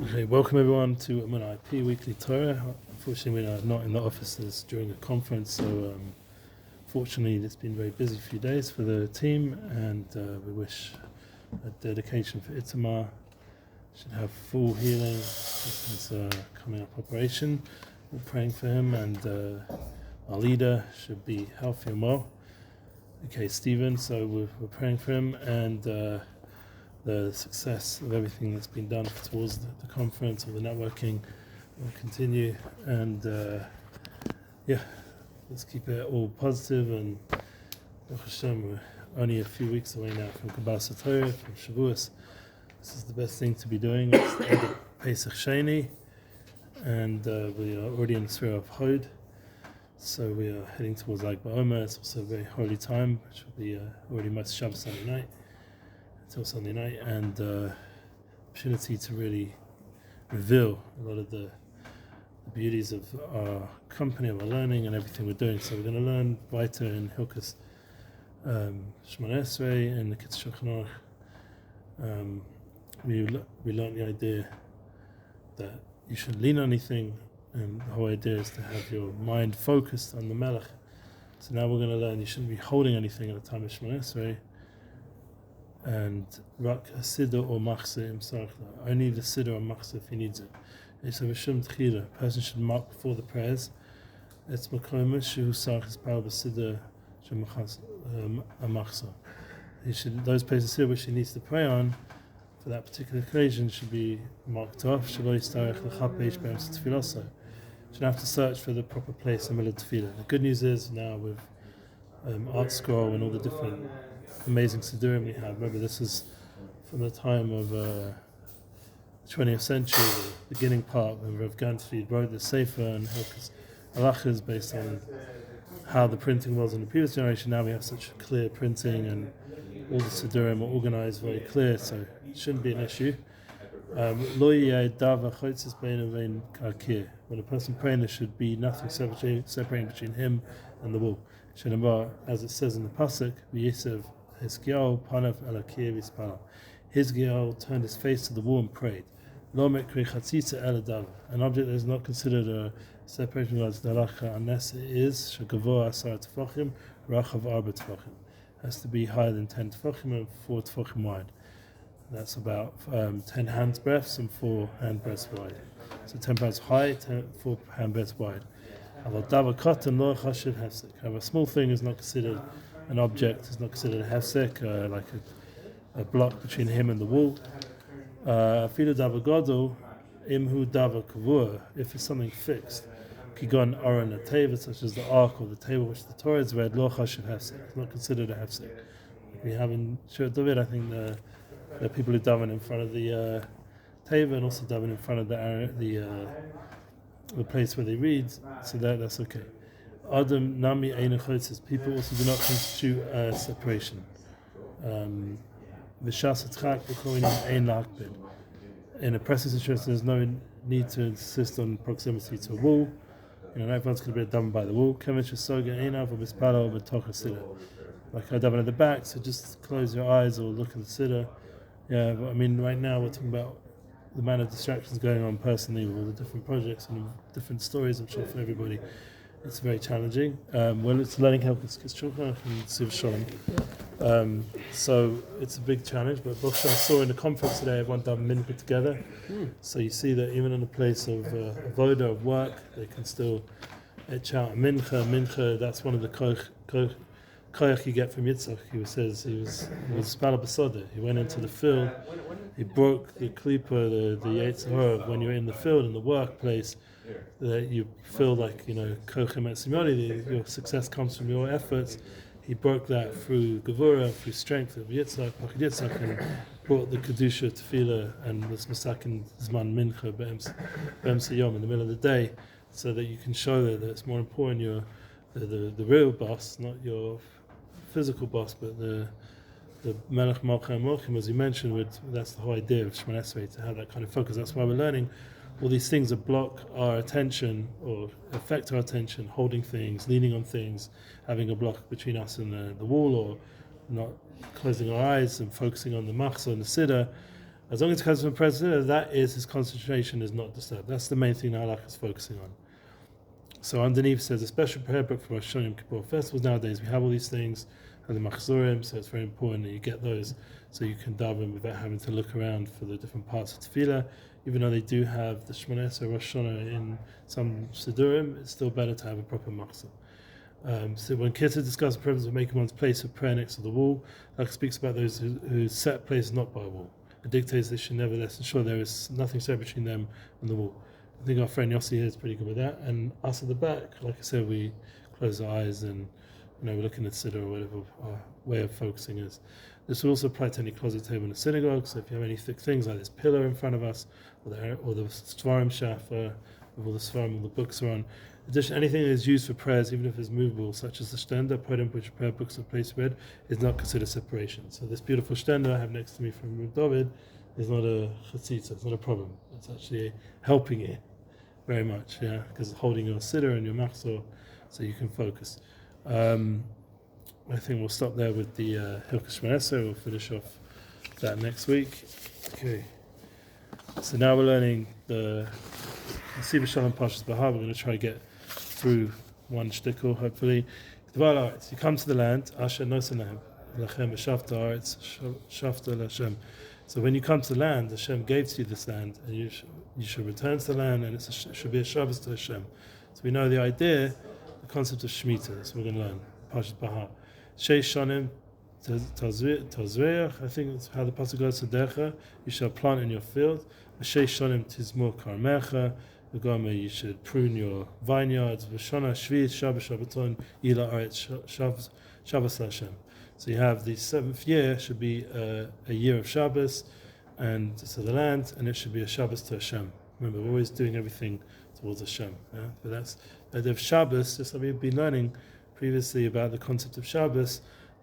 Okay, welcome everyone to IP Weekly Torah. Unfortunately, we're not in the offices during a conference, so fortunately it's been a very busy few days for the team, and we wish a dedication for Itamar. Should have full healing. This is coming up operation. We're praying for him, and our leader should be healthy and well. Okay, Stephen, so we're praying for him, and the success of everything that's been done towards the conference or the networking will continue, and let's keep it all positive. And Baruch Hashem, we're only a few weeks away now from Kabbalas Torah, from Shabbos. This is the best thing to be doing. It's the end of Pesach Sheni, and we are already in the sphere of Hudi, so we are heading towards Lag BaOmer. It's also a very holy time, which will be already most Shabbos Sunday night until Sunday night, and opportunity to really reveal a lot of the beauties of our company, of our learning, and everything we're doing. So we're going to learn weiter in Hilchos Shemonei Esrei and the Kitzur. We learned the idea that you shouldn't lean on anything, and the whole idea is to have your mind focused on the Melech. So now we're going to learn you shouldn't be holding anything at the time of Shemonei Esrei, and rak siddur or machzeh imsarch, only the siddur or machzeh if he needs it. It's a mishum tchila. A person should mark before the prayers. It's makomer shehu sarch is power b'siddur shemachas a machzeh. He should, those places here which he needs to pray on for that particular occasion should be marked off. Shelo yistarech l'chapeish b'emes tefillah. Shouldn't have to search for the proper place in the middle of tefillah. The good news is now with Art Scroll and all the different amazing Siddurim we have. Remember, this is from the time of the 20th century, the beginning part, when Rav Ganfried wrote the Sefer and Hilchos Halachas based on how the printing was in the previous generation. Now we have such clear printing, and all the Siddurim are organized very clear, so it shouldn't be an issue. When a person praying, there should be nothing separating between him and the wall. As it says in the Pasuk, Hizkiel turned his face to the wall and prayed. An object that is not considered a separation of the halacha unless it is has to be higher than 10 tefachim and 4 tefachim wide. That's about 10 hands breadths and 4 hand breadths wide. So 10 breadths high, 4 hand breadths wide. However, a small thing is not considered an object, is not considered a hefsek, like a block between him and the wall. If it's something fixed, kigon aron a teva, such as the ark or the table which the Torah is read, lo chashiv hefsek, it's not considered a hefsek. We have in Shirat David, I think the people who daven in front of the teva and also daven in front of the place where they read, so that's okay. Adam nami ein chotzes, people also do not constitute a separation. V'shas tzchak b'koinim ein lakbid. In a pressing situation, there's no need to insist on proximity to a wall. Everyone's going to be done by the wall. Kevich soga einav or mispala or b'toch siddur. Like I daven at the back, so just close your eyes or look at the siddur. Yeah, but I mean, right now we're talking about the amount of distractions going on personally with all the different projects and different stories, I'm sure, for everybody. It's very challenging. It's learning how to Shulchan and Nesivos Shalom. So it's a big challenge, but I saw in the conference today everyone done Mincha together. So you see that even in a place of avoda, of work, they can still etch out Mincha. Mincha, that's one of the koyach you get from Yitzchak. He says he was spala b'sodeh. He went into the field, he broke the klipa, the Yetzer Hara. When you're in the field, in the workplace, that you feel like, kochem et simyoni, your success comes from your efforts. He broke that through gevura, through strength of Yitzchak, and brought the kedusha, tefillah, and was masakin zman mincha be'emsa yom, in the middle of the day, so that you can show that it's more important you're the real boss, not your physical boss, but the Melech Malchei Malchim, as you mentioned. That's the whole idea of Shemonei Esrei, to have that kind of focus. That's why we're learning all these things that block our attention or affect our attention, holding things, leaning on things, having a block between us and the wall, or not closing our eyes and focusing on the machzor and the siddur. As long as it comes from president, that is his concentration is not disturbed. That's the main thing that Aruch is focusing on. So underneath it says a special prayer book for Rosh Hashanah Yom Kippur festivals. Nowadays we have all these things and the machzorim, so it's very important that you get those so you can daven without having to look around for the different parts of tefillah. Even though they do have the Shemonei or Rosh Hashanah in some sidurim, it's still better to have a proper machzor. So when Kitzur discusses the purpose of making one's place of prayer next to the wall, Aruch speaks about those who set place not by a wall. It dictates they should nevertheless ensure there is nothing separate between them and the wall. I think our friend Yossi here is pretty good with that. And us at the back, like I said, we close our eyes and we're looking at siddur or whatever our way of focusing is. This will also apply to any closet table in the synagogue. So if you have any thick things like this pillar in front of us, or the Svarim Shafa, with all the Svarim, all the books are on. In addition, anything that is used for prayers, even if it's movable, such as the stender, podium, which prayer books are placed read, is not considered separation. So this beautiful stender I have next to me from Reb David is not a chatzitza, it's not a problem. It's actually helping it very much, because it's holding your siddur and your machzor, so you can focus. I think we'll stop there with the Hilchos Shemonei. We'll finish off that next week. Okay. So now we're learning the Nesivos Shalom Parshat Behar. We're going to try to get through one shtickle, hopefully. You come to the land, Asher Nosen Lachem V'Shavta Aretz Shavta Lashem. So when you come to the land, Hashem gave to you this land, and you should return to the land, and it should be a Shabbos to Hashem. So we know the idea, the concept of Shmita. That's what we're going to learn. Parshat Behar. Sheish Shonim Tazreach, I think that's how the pasuk goes. Sadecha, you shall plant in your field. Sheish Shonim Tizmor Karmecha. You should prune your vineyards. V'shana Shvit Shabbos Shabbaton Ila Aretz Shabbos Hashem. So you have the 7th year should be a year of Shabbos, and to the land, and it should be a Shabbos to Hashem. Remember, we're always doing everything towards Hashem. But that's the idea of Shabbos. Just like we've been learning previously about the concept of Shabbos,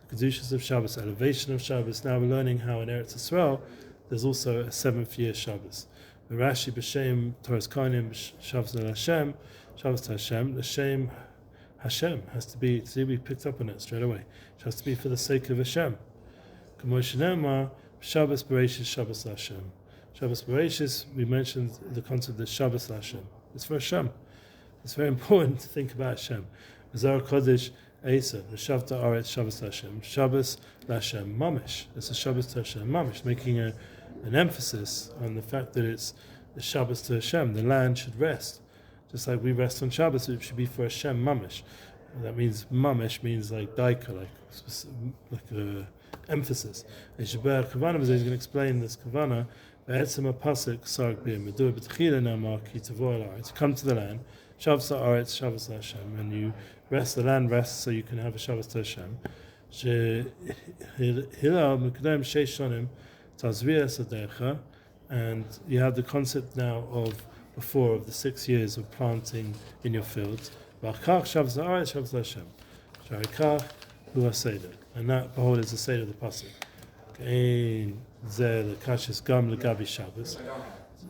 the kedushas of Shabbos, elevation of Shabbos. Now we're learning how in Eretz Yisrael there's also a 7th year Shabbos. Rashi b'shem Torah's Kohanim Shabbos Hashem, Shabbos to Hashem. The shem Hashem has to be picked up on it straight away. It has to be for the sake of Hashem. Shabbos Bereshis Shabbos Hashem. Shabbos Bereshis, we mentioned the concept of Shabbos Hashem. It's for Hashem. It's very important to think about Hashem. Zar Kodesh Eisa, V'Shavta Aretz Shabbos Hashem. Shabbos Hashem Mamish. It's a Shabbos to Hashem Mamish, making an emphasis on the fact that it's the Shabbos to Hashem. The land should rest. Just like we rest on Shabbos, it should be for Hashem Mamish. That means Mamish means like daika, like a emphasis. And Shabbat Kavana is going to explain this Kavana. Be'etzem pasuk sarg b'im medur b'tchila namar ki tavor ha'aretz. Come to the land, Shabbos ha'aretz, Shabbos Hashem, and you rest. The land rests, so you can have a Shabbos to Hashem. Hillel mekadem sheish shonim tazvia sadecha, and you have the concept now of before of the 6 years of planting in your fields. V'achach Shabbos ha'aretz, Shabbos Hashem. Sharikach hu haseder, and that behold is the seder of the pasuk. Ein zeh lekashis gam legabi Shabbos.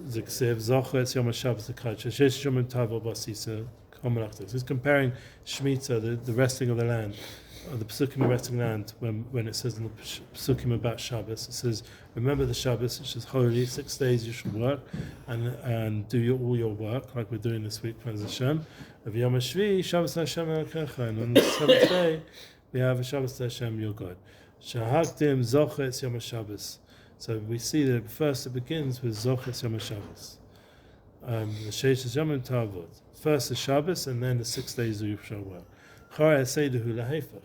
Ziksev zocher etz yom haShabbos lekashis shesh yomim tavo basisa kamalachtos. He's comparing Shmita, the resting of the land, the psukim of resting land. When it says in the psukim about Shabbos, it says, remember the Shabbos, which is holy. 6 days you should work and do all your work, like we're doing this week, praise Hashem. Of Yom HaShvi, Shabbos Hashem Elokecha, and on the 7th day we have a Shabbos to Hashem, your God. Shahaktim Zochetz Yom HaShabbos. So we see that first it begins with Zochetz Yom HaShabbos. The Sheish Yom Tavod. First the Shabbos, and then the 6 days you shall work. Chorei Seidehu Lahefach.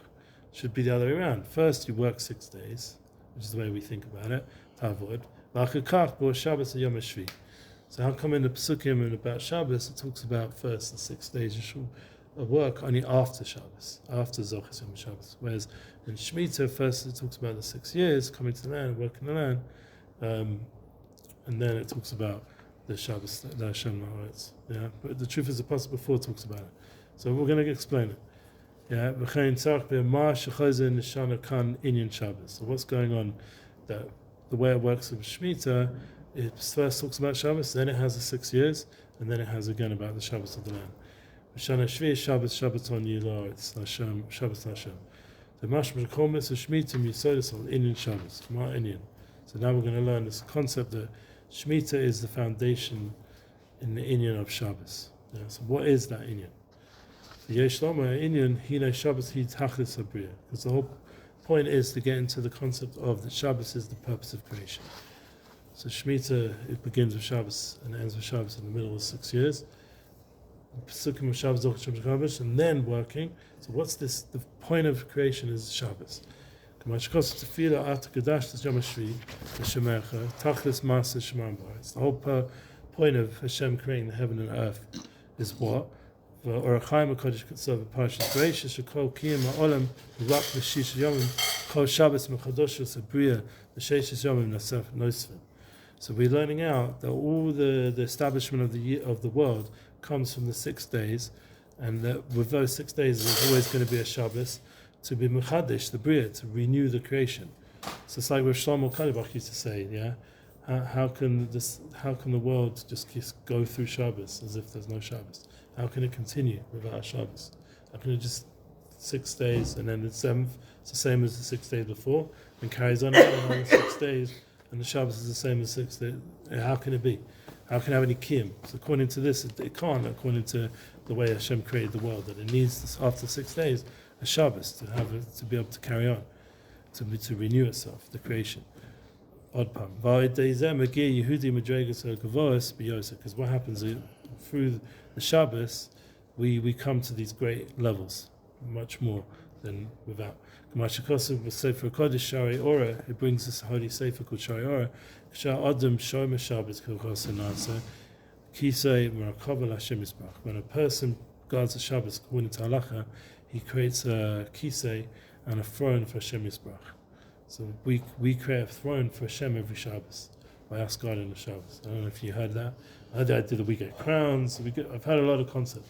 Should be the other way around. First you work 6 days, which is the way we think about it. Tavod. V'achakach bo Shabbos Yom HaShvi. So how come in the Pesukim and about Shabbos it talks about first the 6 days you should work only after Shabbos, after Zochetz Yom Shabbos. Whereas in Shmita, first it talks about the 6 years coming to the land, working the land, and then it talks about the Shabbos, the Hashem Haaretz. Yeah, but the truth is the pasuk before talks about it. So we're going to explain it. Yeah, so what's going on? That the way it works with Shmita, it first talks about Shabbos, then it has the 6 years, and then it has again about the Shabbos of the land. Shana Shvi Shabbos Shabbaton Yila it's Hashem Shabbos Hashem. The mashma komis Shmitim Yisodis on Indian Shabbos. Ma Indian. So now we're going to learn this concept that Shmita is the foundation in the inyan of Shabbos. Yeah, so what is that inyan? The Yesh Lama inyan, Hine Shabbos Hi Tachlis Habriya. Because the whole point is to get into the concept of that Shabbos is the purpose of creation. So Shmita, it begins with Shabbos and ends with Shabbos in the middle of 6 years. Pesukim of Shabbos, and then working. So what's this? The point of creation is Shabbos. It's the whole point of Hashem creating the heaven and earth is what? So we're learning out that all the establishment of the year, of the world comes from the 6 days, and that with those 6 days there's always going to be a Shabbos to be mechadish, the bria, to renew the creation. So it's like what Shlomo Kalibach used to say, yeah. How can the world just go through Shabbos as if there's no Shabbos? How can it continue without a Shabbos? How can it just 6 days and then the 7th, it's the same as the 6 days before, and carries on another 6 days, and the Shabbos is the same as 6 days? How can it be? How can it have any kiyum? So according to this, it can't, according to the way Hashem created the world, that it needs, after 6 days, a Shabbos to have it, to be able to carry on, to renew itself, the creation. Because what happens is, through the Shabbos, we come to these great levels, much more than without. Sefer Kodesh Shari Ora, it brings this holy Sefer called Shari Ora. When a person guards the Shabbos according to halacha, he creates a kisei and a throne for Hashem Yisbrach. So we create a throne for Hashem every Shabbos by us guarding the Shabbos. I don't know if you heard that. I heard that we get crowns. I've had a lot of concepts,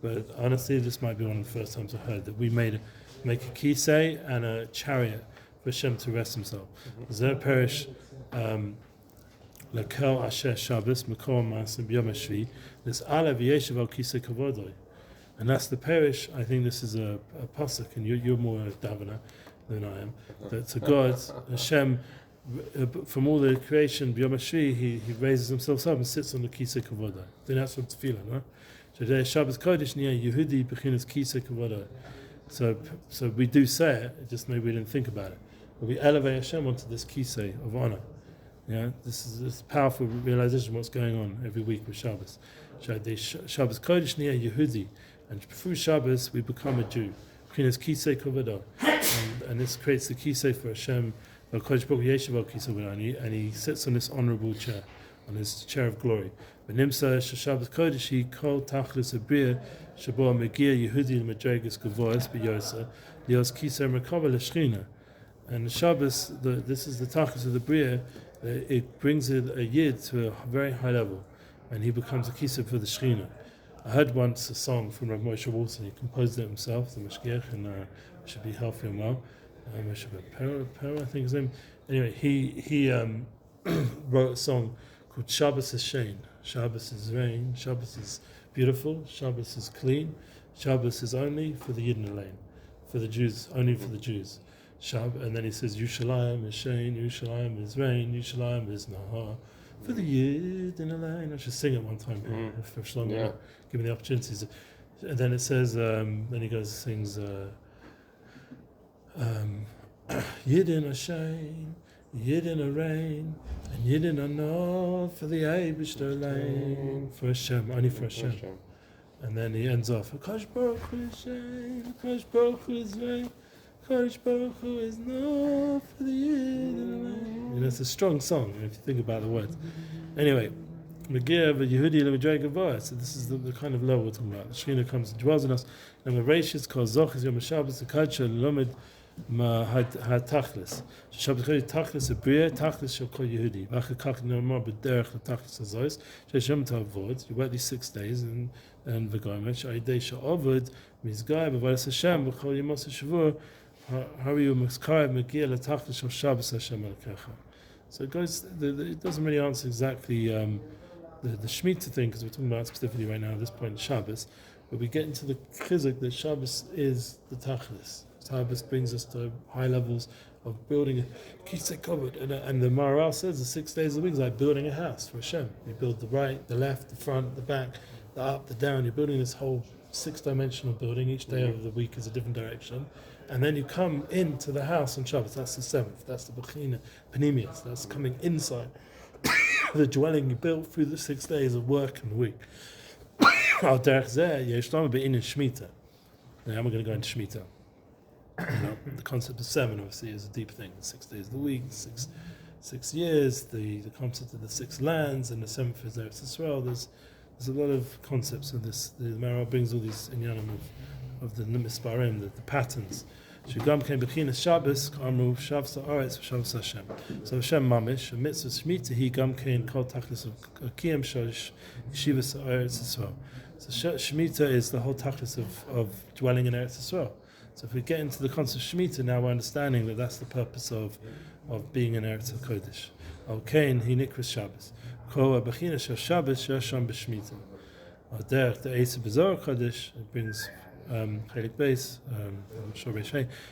but honestly, this might be one of the first times I've heard that we make a kisei and a chariot for Hashem to rest himself. Zer perish lekel asher Shabbos mekor maasim b'yom hashvi this alav yeshiv al kisei kavodoi. And that's the parish. I think this is a pasuk, and you're more a davener than I am. That to God, Hashem, from all the creation, B'yom HaShvi, he raises himself up and sits on the kisei kavoda. Then that's from tefillah, right? Today Shabbos Kodesh niya Yehudi b'chinas kisei kavoda. So we do say it, just maybe we didn't think about it. But we elevate Hashem onto this kisei of honor. Yeah, this is this powerful realization of what's going on every week with Shabbos. Shabbos Kodesh niya Yehudi. And through Shabbos, we become a Jew. And this creates the kisei for Hashem. And he sits on this honorable chair, on his chair of glory. And the Shabbos, this is the tachlis of the bria. It brings a yid to a very high level, and he becomes a kisei for the Shechina. I heard once a song from Rav Moshe Walton. He composed it himself, the Mashgiach, and should be healthy and well. Pero, I think his name. Anyway, he wrote a song called Shabbos is Shein. Shabbos is rain. Shabbos is beautiful. Shabbos is clean. Shabbos is only for the Yidden lane, for the Jews, only for the Jews. And then he says Yerushalayim is Shein, Yerushalayim is rain, Yerushalayim is Nahar. For the Yid in a lane. I should sing it one time here, if Shlomo give me the opportunities. And then it says, then he goes and sings, Yid in a shane, Yid in a rain, and Yid in a no for the Eibishter lane, for Hashem, only for Hashem. And then he ends off, Kosh Baruch Hu is shane, Kosh Baruch Hu is rain, Kosh Baruch Hu is no for the Yid in a lane. You know, it's a strong song if you think about the words. Anyway, Megir v'Yehudi l'Midrei Gavoah. So this is the kind of level we're talking about. The Shechina comes and dwells in us. And the Reishis called Zochis Yom Shabbos the Kadsha Lomed Ma HaTachlis. Shabbos Kodesh Tachlis a Bria Tachlis Shel Kol Yehudi. V'achar kach normal b'derech l'Tachlis hazos. Sheish Yom Ta'avod. You work these 6 days and v'goyim. Sha'idei sha'avod mizgai b'vadas Hashem v'chol yemos ha'shavur. How are you Meskar Megir l'Tachlis Shel Shabbos Hashem Elokecha. So it goes. It doesn't really answer exactly the Shmita thing, because we're talking about specifically right now at this point Shabbos, but we get into the chizuk that Shabbos is the tachlis. Shabbos brings us to high levels of building a Kitzur covered. And the Maharal says the 6 days of the week is like building a house for Hashem. You build the right, the left, the front, the back, the up, the down. You're building this whole 6-dimensional building. Each day of the week is a different direction. And then you come into the house on Shabbos. That's the 7th. That's the Bechina Panemius. That's coming inside the dwelling you built through the 6 days of work and the week. Al derech zeh yeshlam be'inin Shmita. Now we're going to go into Shmita. The concept of 7 obviously is a deep thing. 6 days of the week, six years. The concept of the 6 lands, and the 7th is Eretz Yisrael. There's a lot of concepts of this. The Maharal brings all these inyanim of the misparim, the patterns. Shugam came bechinas Shabbos, Amru Shabbos Haaretz, Shabbos Hashem. So Hashem mamish, a mitzvah Shmita, he gam kein kol tachlis of kiyam shalish yeshivas Eretz Yisrael. So Shmita is the whole tachlis of dwelling in Eretz Yisrael. So if we get into the concept of Shmita, now we're understanding that that's the purpose of being in Eretz Kodesh. Al kain he nikras Shabbos. Kol bechinas shel Shabbos yasham b'Shmita. Al derech the Eisa b'Zohar Kodesh, it brings Chelik Beis,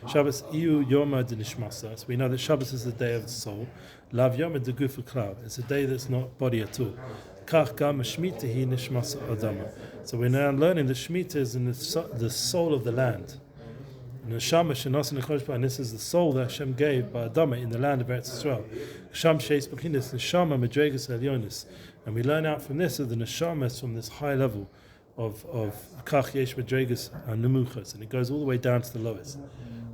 Shabbos iu yoma de nishmasa. So we know that Shabbos is the day of the soul. Lav yoma de gufa klav. It's a day that's not body at all. Kach gam Shmita hi nishmasa adama. So we're now learning that Shmita is in the soul of the land. And this is the soul that Hashem gave by Adama in the land of Eretz Yisrael. Sham sheis b'chinas neshama medregas elyonis. And we learn out from this that the neshama is from this high level of kach yesh medregas and nemuchas, and it goes all the way down to the lowest.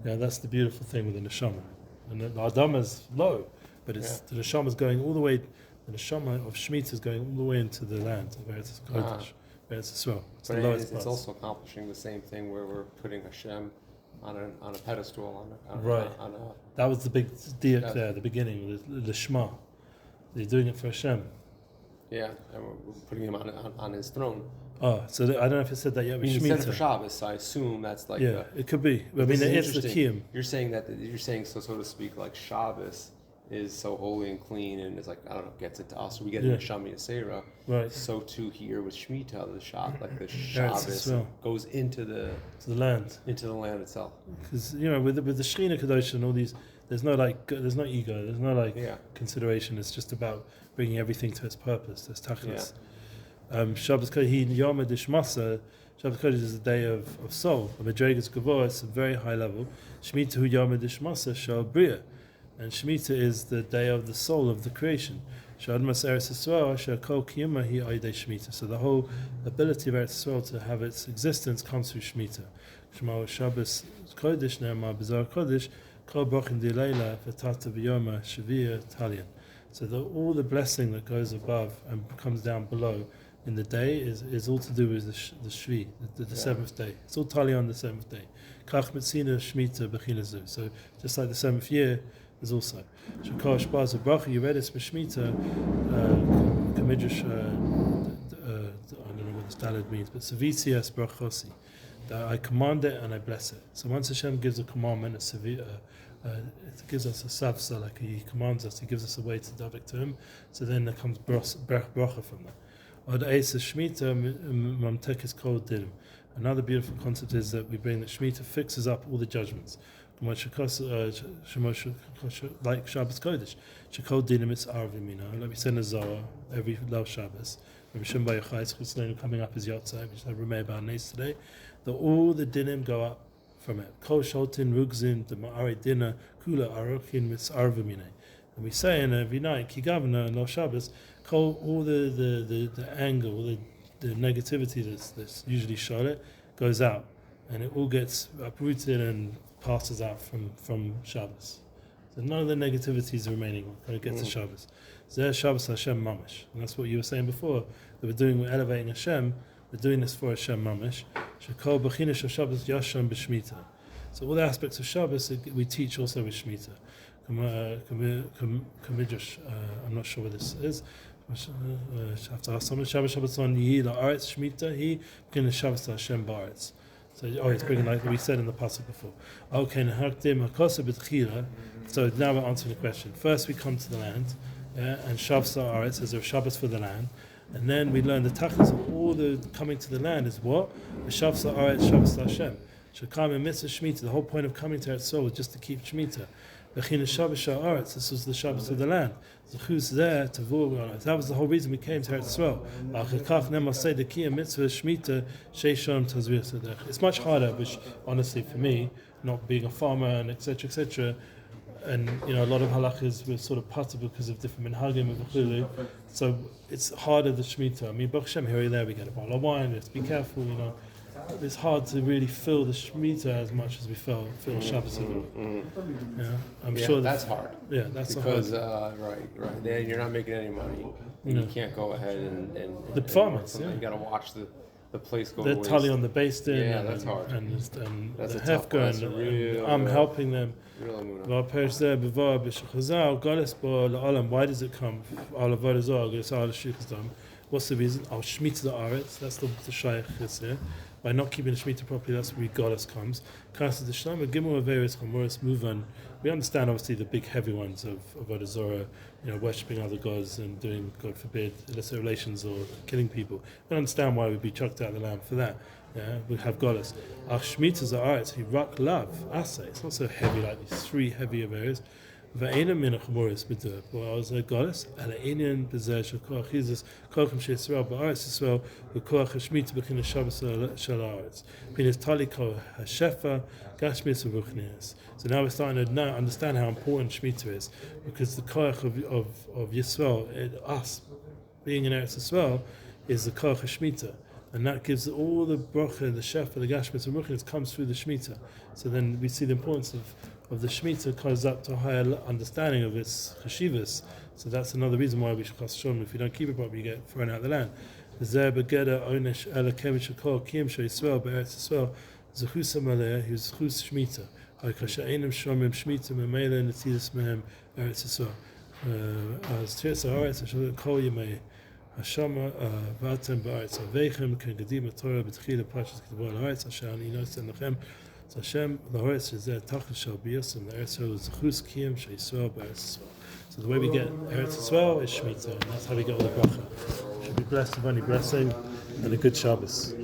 Yeah, that's the beautiful thing with the neshama. And the Adama is low, but it's the neshama is going all the way. The neshama of Shemitah is going all the way into the land of Eretz Kodesh, Eretz Yisrael. It's the lowest part. It's also accomplishing the same thing where we're putting Hashem on a pedestal, that was the big diak there at the beginning, the Shema. They're doing it for Hashem. Yeah, and we're putting him on his throne. Oh, so I don't know if it said that yet. You said it for Shabbos, I assume that's like. Yeah, it could be. I mean, it's the kiyum. You're saying so to speak, like Shabbos is so holy and clean, and it's like, I don't know, gets it to us. We get it in Shami Yisera. Right. So too here with Shmita, the Shabbos goes into the land itself. Because with the Shechina Kadosh and all these, there's no ego, there's no consideration. It's just about bringing everything to its purpose. There's tachlis. Shabbos Kodesh Yom Dishmasa. Shabbos Kodesh is a day of soul. A Madregas Gavoah, it's a very high level. Shmita Hu Yom Dishmasa Shal Bria. And Shemitah is the day of the soul of the creation. So the whole ability of Eretz Yisrael to have its existence comes through Shemitah. Shabbos Kodesh Ne'emar B'Zohar Kodesh Kol Brachim Dileila V'Tata V'Yoma Shavia Talian. So all the blessing that goes above and comes down below in the day is all to do with the Shvi, the 7th day. It's all Talian on the 7th day. Kach Metzina Shemitah B'Chinazu. So just like the 7th year is also Shakar Shbaz of Bracha. You read it for Shmita. Kamidrash. I don't know what this daled means, but Savitias Brachosi. That I command it and I bless it. So once Hashem gives a commandment, it gives us a savsa, like He commands us. He gives us a way to davik to Him. So then there comes bracha from that. Od Eisa Shmita Mamtekis Kol Dinim. Another beautiful concept is that we bring that Shmita fixes up all the judgments. Like Shabbos Kodesh, Shekol Dinim it's Arvimina. Like we say in the Zohar every Lal Shabbos. Coming up as Yotzai, which I remember about Nes today. That all the dinim go up from it. Kol Sholtin Rugzin the Ma'are Dina Kula Aruchin Mis Arvimina. And we say in every night Kigavna and Lal Shabbos, all the anger, all the negativity that's usually Shalit goes out, and it all gets uprooted and passes out from Shabbos. So none of the negativity is remaining when it gets to Shabbos. Zeh Shabbos Hashem Mamish. And that's what you were saying before, that we're elevating Hashem, we're doing this for Hashem Mamish. Shekol B'chinish of Shabbos Yasham B'Shmita. So all the aspects of Shabbos we teach also with Shmita. Kamidrash, I'm not sure what this is. After Shabbos on Yihi La'aretz Shmita, he B'chinish Shabbos Hashem Ba'aretz. So, it's bringing like we said in the Parshat before. Okay, so now we're answering the question. First we come to the land, and Shabbos Haaretz says there's Shabbos for the land, and then we learn the tachlis of all the coming to the land is what? The Shabbos Haaretz, Shabbos Hashem. Shekam and Mitzvah Shmita. The whole point of coming to Eretz Yisrael is just to keep Shmita. This was the Shabbos of the land. Zechus there to Vur. That was the whole reason we came to Eretz Yisrael. It's much harder, which honestly for me, not being a farmer and etc. And a lot of halachas were sort of putter because of different minhagim and v'chulu. So it's harder the Shmita. I mean, Baruch Hashem, here and there we get a bottle of wine. Let's be careful, It's hard to really feel the Shmita as much as we feel Shabbos. I'm sure that's hard. Yeah, that's because hard. right. Then you're not making any money. You can't go ahead and the performance. You got to watch the place go. They're tally on the base din. Yeah, that's hard. And that's the a tough one. hefker, and I'm helping them. Why does it come? What's the reason? I'll Shmita the Aretz. That's the shaykh is here. By not keeping the Shmita properly, that's where Goddess comes. We understand obviously the big heavy ones of Avodah Zorah, worshipping other gods and doing, God forbid, illicit relations or killing people. We don't understand why we'd be chucked out of the land for that. Yeah, we have Goddess. Our Shmita's are Aretz. He rock love. Asa. It's not so heavy like these three heavy areas. Va'ena min achamoris b'dur. Well, I was a goddess. Ala'inian b'zer shekach Jesus kochim she'Yisrael ba'aretz Yisrael v'koach hashmita b'chin Shabbos shel Aretz. B'nis tali ko hashefa gashmis v'ruchnias. So now we're starting to understand how important Shmita is, because the koach of Yisrael, us being in Eretz Yisrael, is the koach Shmita. And that gives all the bracha, the shefa, the gashmis, and ruchnis comes through the Shmita. So then we see the importance of the Shmita comes up to a higher understanding of its chashivas. So that's another reason why we should chas shalom. If you don't keep it properly, you get thrown out of the land. Zer begeda onesh ela kemish kol kiyam sheYisrael be'eretz Yisrael zechus amaleh who's zechus Shmita. Hakasha einam shomim Shmita memela netzidas mehem eretz Yisrael. As tirsa haaretz ashal kol yemei. Hashama vatem ba'aretz avechem kegadim Torah b'tchila Parshat Kitzur haaretz asher ani nosen lachem. So Hashem, the haaretz is there tachlis shel bios, and the eretz is zechus kiyam sheYisrael b'eretz Yisrael. So the way we get eretz Yisrael is Shmita, and that's how we get all the bracha. Should be blessed with any blessing and a good Shabbos.